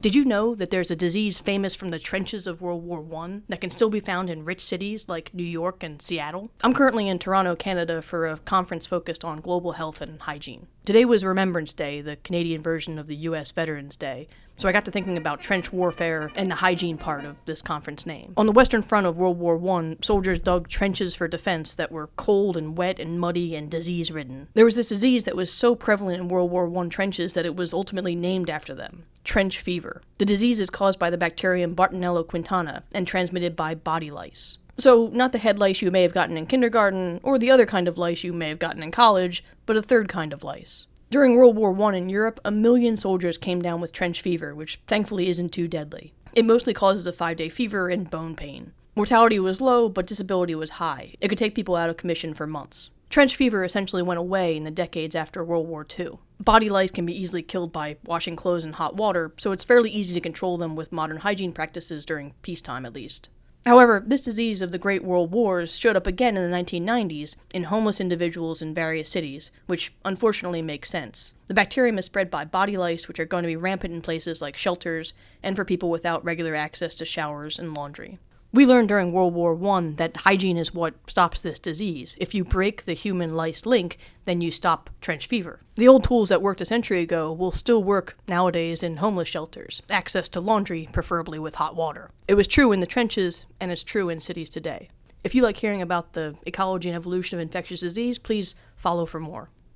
Did you know that there's a disease famous from the trenches of World War I that can still be found in rich cities like New York and Seattle? I'm currently in Toronto, Canada for a conference focused on global health and hygiene. Today was Remembrance Day, the Canadian version of the US Veterans Day, so I got to thinking about trench warfare and the hygiene part of this conference name. On the western front of World War I, soldiers dug trenches for defense that were cold and wet and muddy and disease-ridden. There was this disease that was so prevalent in World War I trenches that it was ultimately named after them: trench fever. The disease is caused by the bacterium Bartonella quintana and transmitted by body lice. So, not the head lice you may have gotten in kindergarten, or the other kind of lice you may have gotten in college, but a third kind of lice. During World War I in Europe, 1 million soldiers came down with trench fever, which thankfully isn't too deadly. It mostly causes a 5-day fever and bone pain. Mortality was low, but disability was high. It could take people out of commission for months. Trench fever essentially went away in the decades after World War II. Body lice can be easily killed by washing clothes in hot water, so it's fairly easy to control them with modern hygiene practices during peacetime at least. However, this disease of the Great World Wars showed up again in the 1990s in homeless individuals in various cities, which unfortunately makes sense. The bacterium is spread by body lice, which are going to be rampant in places like shelters and for people without regular access to showers and laundry. We learned during World War I that hygiene is what stops this disease. If you break the human-lice link, then you stop trench fever. The old tools that worked a century ago will still work nowadays in homeless shelters. Access to laundry, preferably with hot water. It was true in the trenches, and it's true in cities today. If you like hearing about the ecology and evolution of infectious disease, please follow for more.